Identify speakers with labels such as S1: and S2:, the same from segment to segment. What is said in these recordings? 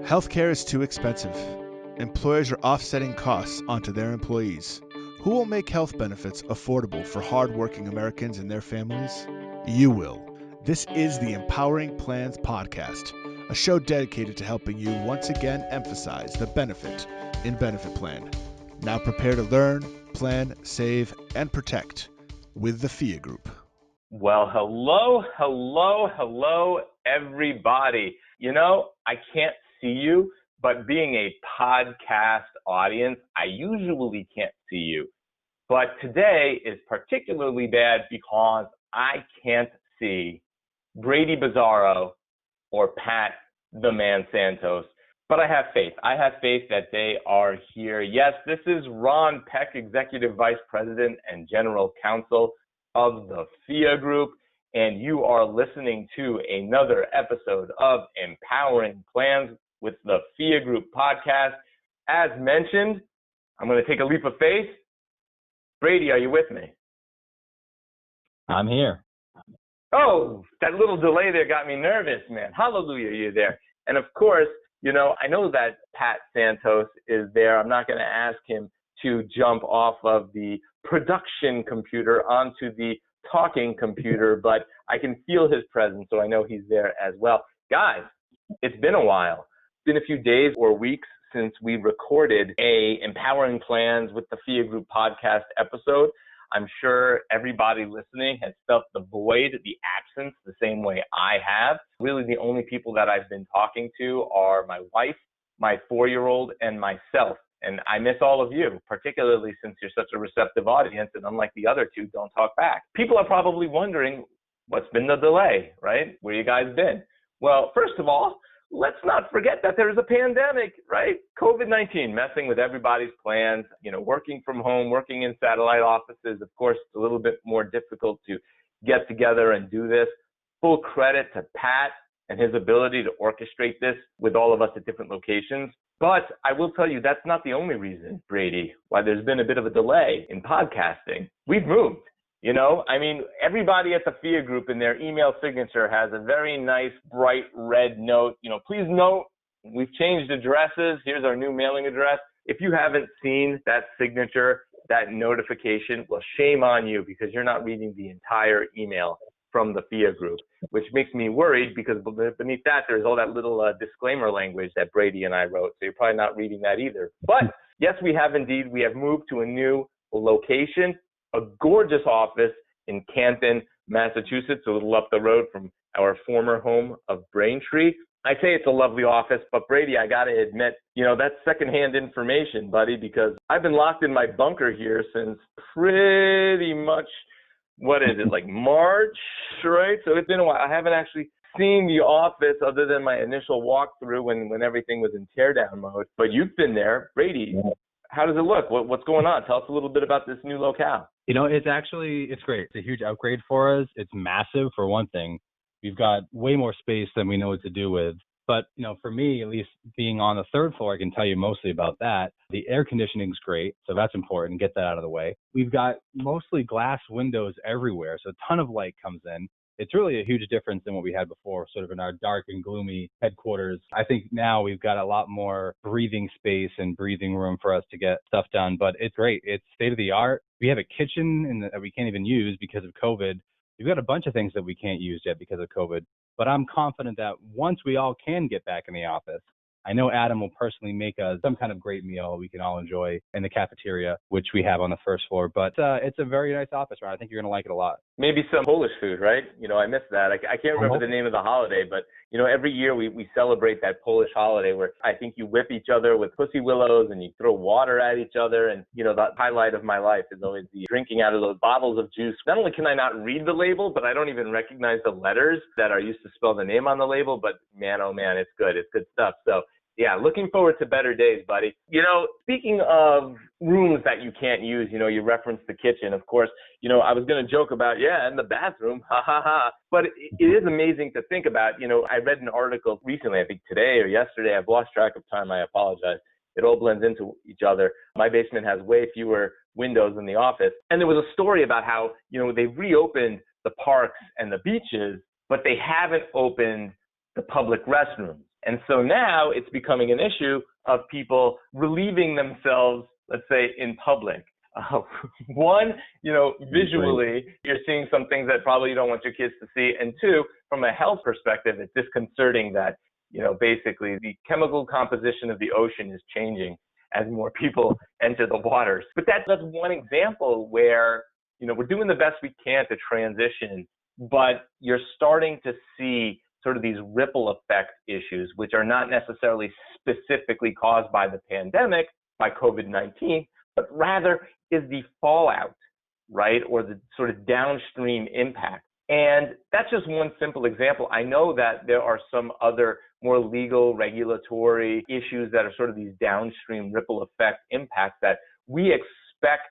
S1: Healthcare is too expensive. Employers are offsetting costs onto their employees. Who will make health benefits affordable for hardworking Americans and their families? You will. This is the Empowering Plans Podcast, a show dedicated to helping you once again emphasize the benefit in benefit plan. Now prepare to learn, plan, save, and protect with the Phia Group.
S2: Well, hello, everybody. You know, I can't see you, but being a podcast audience, I usually can't see you. But today is particularly bad because I can't see Brady Bizarro or Pat the Man Santos. But I have faith. I have faith that they are here. Yes, this is Ron Peck, Executive Vice President and General Counsel of the Phia Group, and you are listening to another episode of Empowering Plans with the Phia Group podcast. As mentioned, I'm going to take a leap of faith. Brady, are you with me?
S3: I'm here.
S2: Oh, that little delay there got me nervous, man. Hallelujah, you're there. And of course, you know, I know that Pat Santos is there. I'm not going to ask him to jump off of the production computer onto the talking computer, but I can feel his presence, so I know he's there as well. Guys, it's been a while. It's been a few days or weeks since we recorded a Empowering Plans with the Phia Group podcast episode. I'm sure everybody listening has felt the void, the absence, the same way I have. Really, the only people that I've been talking to are my wife, my 4-year-old, and myself. And I miss all of you, particularly since you're such a receptive audience, and unlike the other two, don't talk back. People are probably wondering, what's been the delay, right? Where you guys been? Well, first of all, let's not forget that there's a pandemic, right? COVID-19 messing with everybody's plans, you know, working from home, working in satellite offices. Of course, it's a little bit more difficult to get together and do this. Full credit to Pat and his ability to orchestrate this with all of us at different locations. But I will tell you, that's not the only reason, Brady, why there's been a bit of a delay in podcasting. We've moved. You know, I mean, everybody at the Phia Group in their email signature has a very nice, bright red note. You know, please note, we've changed addresses. Here's our new mailing address. If you haven't seen that signature, that notification, well, shame on you because you're not reading the entire email from the Phia Group, which makes me worried because beneath that, there's all that little disclaimer language that Brady and I wrote. So you're probably not reading that either. But yes, we have indeed. We have moved to a new location, a gorgeous office in Canton, Massachusetts, a little up the road from our former home of Braintree. I say it's a lovely office, but Brady, I got to admit, you know, that's secondhand information, buddy, because I've been locked in my bunker here since pretty much, what is it, like March, right? So it's been a while. I haven't actually seen the office other than my initial walkthrough when everything was in teardown mode. But you've been there. Brady, how does it look? What's going on? Tell us a little bit about this new locale.
S3: You know, it's great. It's a huge upgrade for us. It's massive, for one thing. We've got way more space than we know what to do with. But, you know, for me, at least being on the third floor, I can tell you mostly about that. The air conditioning's great, so that's important. Get that out of the way. We've got mostly glass windows everywhere, so a ton of light comes in. It's really a huge difference than what we had before, sort of in our dark and gloomy headquarters. I think now we've got a lot more breathing space and breathing room for us to get stuff done, but it's great. It's state of the art. We have a kitchen that we can't even use because of COVID. We've got a bunch of things that we can't use yet because of COVID, but I'm confident that once we all can get back in the office, I know Adam will personally make us some kind of great meal we can all enjoy in the cafeteria, which we have on the first floor. But it's a very nice office, Ron. I think you're going to like it a lot.
S2: Maybe some Polish food, right? You know, I missed that. I can't remember the name of the holiday, but, you know, every year we celebrate that Polish holiday where I think you whip each other with pussy willows and you throw water at each other. And, you know, the highlight of my life is always the drinking out of those bottles of juice. Not only can I not read the label, but I don't even recognize the letters that are used to spell the name on the label. But man, oh man, it's good. It's good stuff. So yeah, looking forward to better days, buddy. You know, speaking of rooms that you can't use, you know, you referenced the kitchen. Of course, you know, I was going to joke about, and the bathroom, ha, ha, ha. But it is amazing to think about. You know, I read an article recently, I think today or yesterday. I've lost track of time. I apologize. It all blends into each other. My basement has way fewer windows than the office. And there was a story about how, you know, they reopened the parks and the beaches, but they haven't opened the public restrooms. And so now it's becoming an issue of people relieving themselves, let's say, in public. One, visually, you're seeing some things that probably you don't want your kids to see. And two, from a health perspective, it's disconcerting that, basically the chemical composition of the ocean is changing as more people enter the waters. But that's one example where, we're doing the best we can to transition, but you're starting to see sort of these ripple effect issues, which are not necessarily specifically caused by the pandemic, by COVID-19, but rather is the fallout, right? Or the sort of downstream impact. And that's just one simple example. I know that there are some other more legal, regulatory issues that are sort of these downstream ripple effect impacts that we expect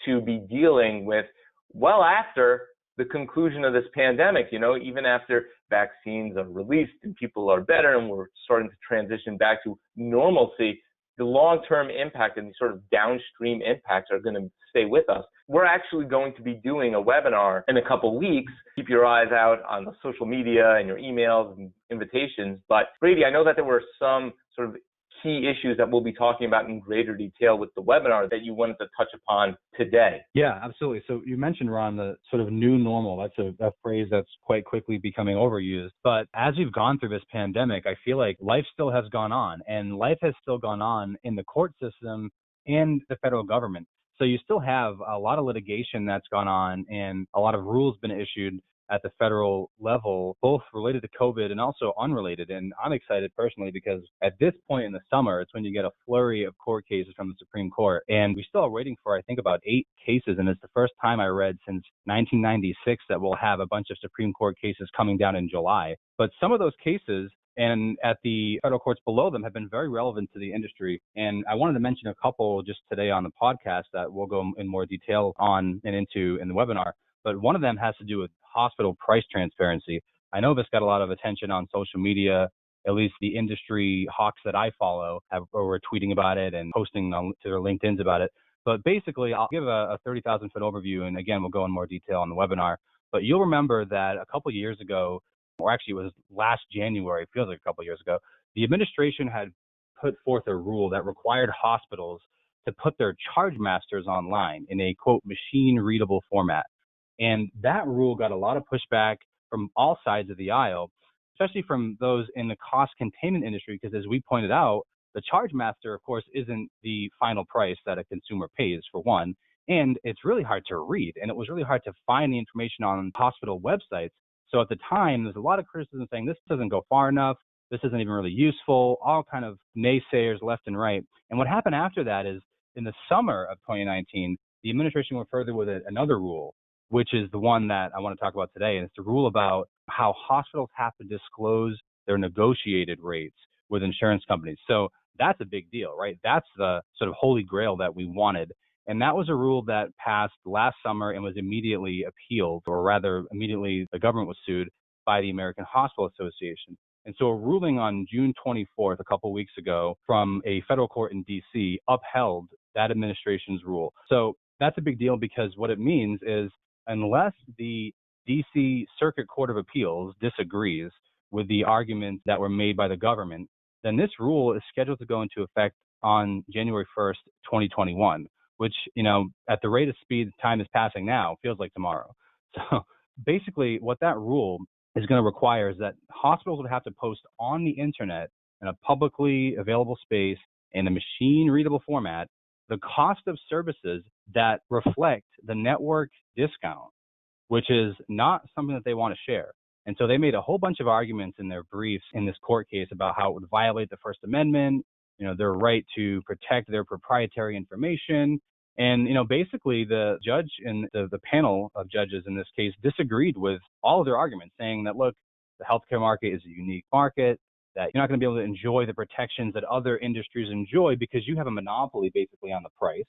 S2: to be dealing with well after the conclusion of this pandemic, even after vaccines are released and people are better and we're starting to transition back to normalcy, the long-term impact and the sort of downstream impacts are going to stay with us. We're actually going to be doing a webinar in a couple weeks. Keep your eyes out on the social media and your emails and invitations. But Brady, I know that there were some sort of key issues that we'll be talking about in greater detail with the webinar that you wanted to touch upon today.
S3: Yeah, absolutely. So you mentioned, Ron, the sort of new normal. That's a phrase that's quite quickly becoming overused. But as we've gone through this pandemic, I feel like life still has gone on, and life has still gone on in the court system and the federal government. So you still have a lot of litigation that's gone on and a lot of rules been issued at the federal level, both related to COVID and also unrelated. And I'm excited personally because at this point in the summer, it's when you get a flurry of court cases from the Supreme Court. And we still are waiting for, I think, about 8 cases. And it's the first time I read since 1996 that we'll have a bunch of Supreme Court cases coming down in July. But some of those cases and at the federal courts below them have been very relevant to the industry. And I wanted to mention a couple just today on the podcast that we'll go in more detail on and into in the webinar. But one of them has to do with hospital price transparency. I know this got a lot of attention on social media. At least the industry hawks that I follow were tweeting about it and posting to their LinkedIn's about it. But basically, I'll give a 30,000 foot overview. And again, we'll go in more detail on the webinar. But you'll remember that a couple of years ago, or actually it was last January, it feels like a couple of years ago, the administration had put forth a rule that required hospitals to put their charge masters online in a, quote, machine readable format. And that rule got a lot of pushback from all sides of the aisle, especially from those in the cost containment industry, because as we pointed out, the charge master, of course, isn't the final price that a consumer pays, for one, and it's really hard to read. And it was really hard to find the information on hospital websites. So at the time, there's a lot of criticism saying this doesn't go far enough, this isn't even really useful, all kind of naysayers left and right. And what happened after that is in the summer of 2019, the administration went further with another rule, which is the one that I want to talk about today. And it's the rule about how hospitals have to disclose their negotiated rates with insurance companies. So that's a big deal, right? That's the sort of holy grail that we wanted. And that was a rule that passed last summer and was immediately appealed, or rather immediately the government was sued by the American Hospital Association. And so a ruling on June 24th, a couple of weeks ago, from a federal court in D.C. upheld that administration's rule. So that's a big deal because what it means is unless the D.C. Circuit Court of Appeals disagrees with the arguments that were made by the government, then this rule is scheduled to go into effect on January 1st, 2021, which, at the rate of speed time is passing now, feels like tomorrow. So basically what that rule is going to require is that hospitals would have to post on the internet in a publicly available space in a machine readable format the cost of services that reflect the network discount, which is not something that they want to share. And so they made a whole bunch of arguments in their briefs in this court case about how it would violate the First Amendment, their right to protect their proprietary information. And, basically the judge and the panel of judges in this case disagreed with all of their arguments, saying that, look, the healthcare market is a unique market, that you're not going to be able to enjoy the protections that other industries enjoy because you have a monopoly basically on the price.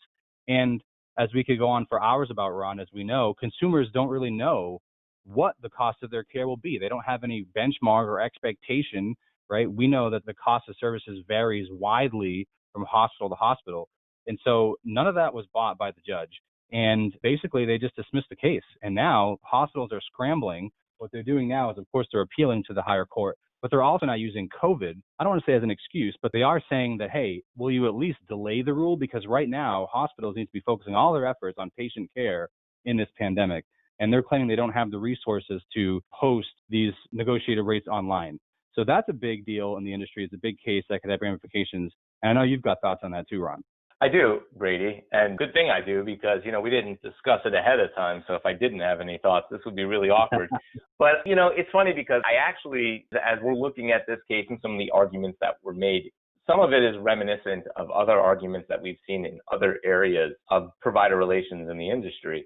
S3: And as we could go on for hours about, Ron, as we know, consumers don't really know what the cost of their care will be. They don't have any benchmark or expectation, right? We know that the cost of services varies widely from hospital to hospital. And so none of that was bought by the judge. And basically they just dismissed the case. And now hospitals are scrambling. What they're doing now is, of course, they're appealing to the higher court. but they're also not using COVID. I don't want to say as an excuse, but they are saying that, hey, will you at least delay the rule? Because right now, hospitals need to be focusing all their efforts on patient care in this pandemic. And they're claiming they don't have the resources to post these negotiated rates online. So that's a big deal in the industry. It's a big case that could have ramifications. And I know you've got thoughts on that too, Ron.
S2: I do, Brady, and good thing I do because, we didn't discuss it ahead of time. So if I didn't have any thoughts, this would be really awkward. But, it's funny because I actually, as we're looking at this case and some of the arguments that were made, some of it is reminiscent of other arguments that we've seen in other areas of provider relations in the industry.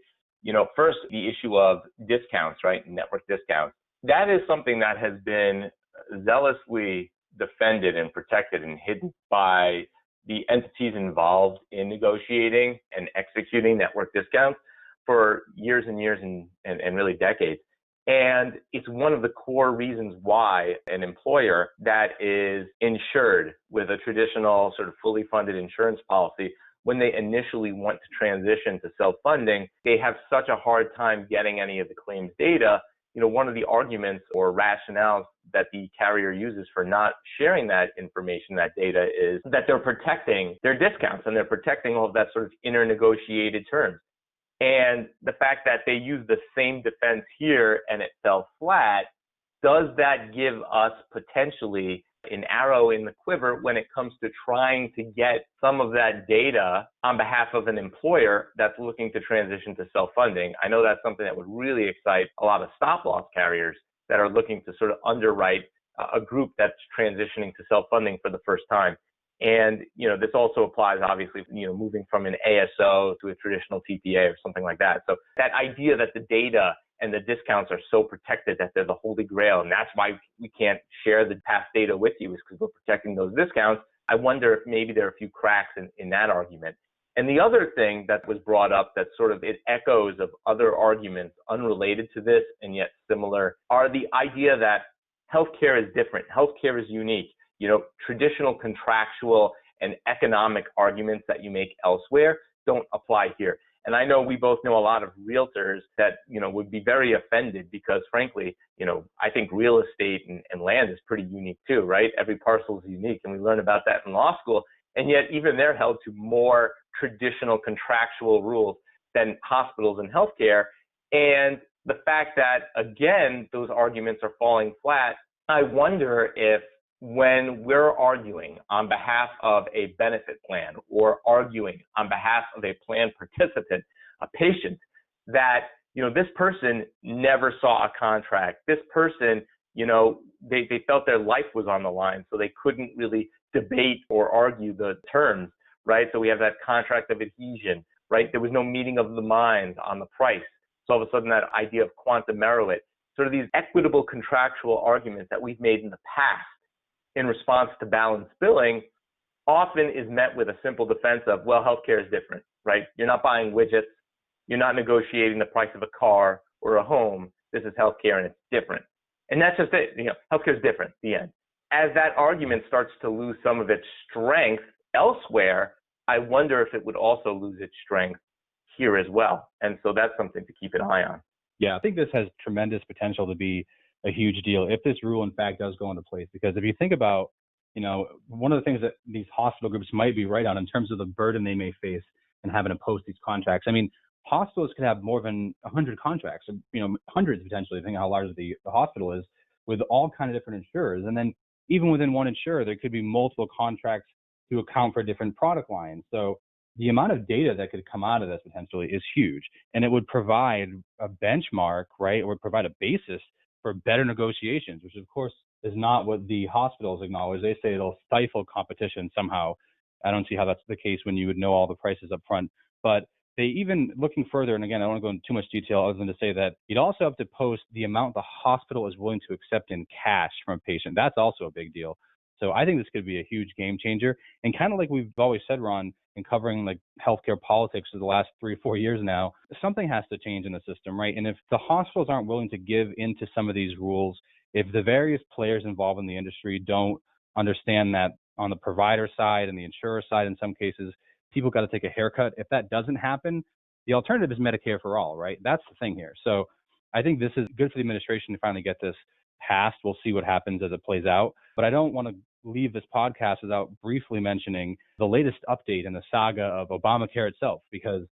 S2: First, the issue of discounts, right? Network discounts. That is something that has been zealously defended and protected and hidden by the entities involved in negotiating and executing network discounts for years and years and really decades. And it's one of the core reasons why an employer that is insured with a traditional sort of fully funded insurance policy, when they initially want to transition to self-funding, they have such a hard time getting any of the claims data. One of the arguments or rationales that the carrier uses for not sharing that information, that data, is that they're protecting their discounts and they're protecting all of that sort of internegotiated terms. And the fact that they use the same defense here and it fell flat, does that give us potentially an arrow in the quiver when it comes to trying to get some of that data on behalf of an employer that's looking to transition to self-funding? I know that's something that would really excite a lot of stop-loss carriers that are looking to sort of underwrite a group that's transitioning to self-funding for the first time. And, this also applies, obviously, moving from an ASO to a traditional TPA or something like that. So that idea that the data and the discounts are so protected that they're the holy grail, and that's why we can't share the past data with you, is because we're protecting those discounts. I wonder if maybe there are a few cracks in that argument. And the other thing that was brought up that sort of it echoes of other arguments unrelated to this and yet similar are the idea that healthcare is different. Healthcare is unique. Traditional contractual and economic arguments that you make elsewhere don't apply here. And I know we both know a lot of realtors that, would be very offended because, frankly, I think real estate and land is pretty unique too, right? Every parcel is unique, and we learn about that in law school. And yet even they're held to more traditional contractual rules than hospitals and healthcare. And the fact that, again, those arguments are falling flat, I wonder if when we're arguing on behalf of a benefit plan or arguing on behalf of a plan participant, a patient, that, this person never saw a contract. This person, they felt their life was on the line, so they couldn't really debate or argue the terms, right? So we have that contract of adhesion, right? There was no meeting of the minds on the price. So all of a sudden that idea of quantum merit, sort of these equitable contractual arguments that we've made in the past in response to balanced billing often is met with a simple defense of, well, healthcare is different, right? You're not buying widgets. You're not negotiating the price of a car or a home. This is healthcare and it's different. And that's just it. Healthcare is different, the end. As that argument starts to lose some of its strength elsewhere, I wonder if it would also lose its strength here as well. And so that's something to keep an eye on.
S3: Yeah, I think this has tremendous potential to be a huge deal if this rule, in fact, does go into place. Because if you think about, one of the things that these hospital groups might be right on in terms of the burden they may face in having to post these contracts. I mean, hospitals could have more than 100 contracts, hundreds potentially, depending on how large the hospital is, with all kinds of different insurers. And then even within one insurer, there could be multiple contracts to account for different product lines. So the amount of data that could come out of this potentially is huge. And it would provide a benchmark, right? It would provide a basis for better negotiations, which of course is not what the hospitals acknowledge. They say it'll stifle competition somehow. I don't see how that's the case when you would know all the prices up front. But they even, looking further, and again, I don't want to go into too much detail other than to say that you'd also have to post the amount the hospital is willing to accept in cash from a patient. That's also a big deal. So I think this could be a huge game changer. And kind of like we've always said, Ron, in covering like healthcare politics for the last 3 or 4 years now, something has to change in the system, right? And if the hospitals aren't willing to give into some of these rules, if the various players involved in the industry don't understand that on the provider side and the insurer side, in some cases, people got to take a haircut. If that doesn't happen, the alternative is Medicare for all, right? That's the thing here. So I think this is good for the administration to finally get this passed. We'll see what happens as it plays out. But I don't want to leave this podcast without briefly mentioning the latest update in the saga of Obamacare itself, because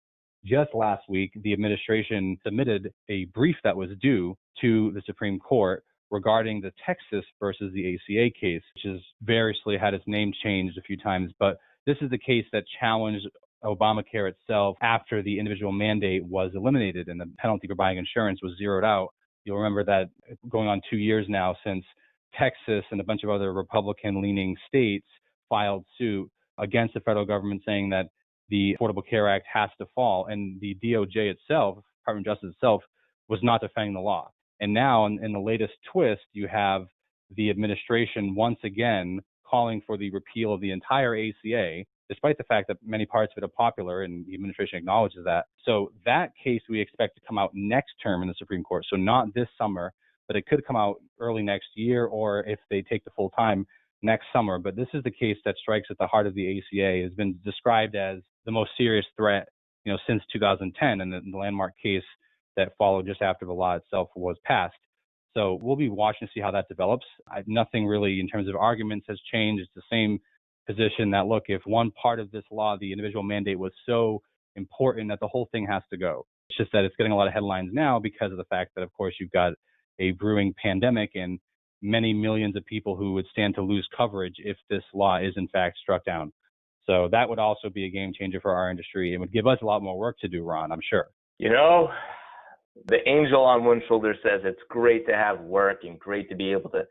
S3: just last week, the administration submitted a brief that was due to the Supreme Court regarding the Texas versus the ACA case, which has variously had its name changed a few times. But this is the case that challenged Obamacare itself after the individual mandate was eliminated and the penalty for buying insurance was zeroed out. You'll remember that going on 2 years now since Texas and a bunch of other Republican-leaning states filed suit against the federal government saying that the Affordable Care Act has to fall. And the DOJ itself, Department of Justice itself, was not defending the law. And now in the latest twist, you have the administration once again calling for the repeal of the entire ACA, despite the fact that many parts of it are popular, and the administration acknowledges that. So that case we expect to come out next term in the Supreme Court. So not this summer, but it could come out early next year, or if they take the full time, next summer. But this is the case that strikes at the heart of the ACA. It has been described as the most serious threat, since 2010, and the landmark case that followed just after the law itself was passed. So we'll be watching to see how that develops. Nothing really in terms of arguments has changed. It's the same position that, look, if one part of this law, the individual mandate, was so important that the whole thing has to go. It's just that it's getting a lot of headlines now because of the fact that, of course, you've got a brewing pandemic and many millions of people who would stand to lose coverage if this law is in fact struck down. So that would also be a game changer for our industry. It would give us a lot more work to do, Ron, I'm sure.
S2: The angel on one shoulder says it's great to have work and great to be able to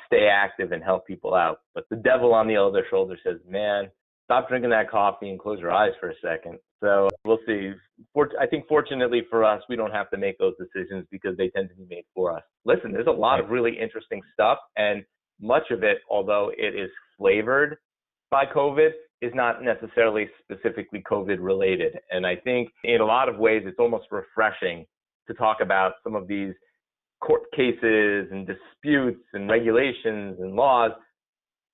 S2: stay active and help people out. But the devil on the other shoulder says, man, stop drinking that coffee and close your eyes for a second. So we'll see. I think fortunately for us, we don't have to make those decisions because they tend to be made for us. Listen, there's a lot of really interesting stuff, and much of it, although it is flavored by COVID, is not necessarily specifically COVID related. And I think in a lot of ways, it's almost refreshing to talk about some of these court cases and disputes and regulations and laws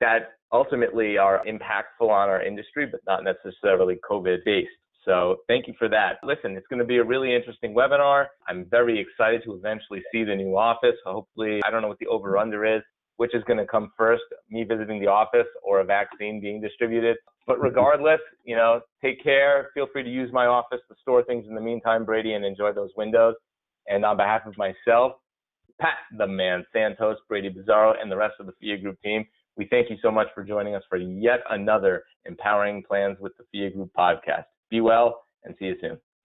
S2: that ultimately are impactful on our industry, but not necessarily COVID based. So thank you for that. Listen, it's going to be a really interesting webinar. I'm very excited to eventually see the new office. Hopefully, I don't know what the over under is, which is going to come first, me visiting the office or a vaccine being distributed. But regardless, take care. Feel free to use my office to store things in the meantime, Brady, and enjoy those windows. And on behalf of myself, Pat the Man Santos, Brady Bizzaro, and the rest of the Phia Group team, we thank you so much for joining us for yet another Empowering Plans with the Phia Group podcast. Be well and see you soon.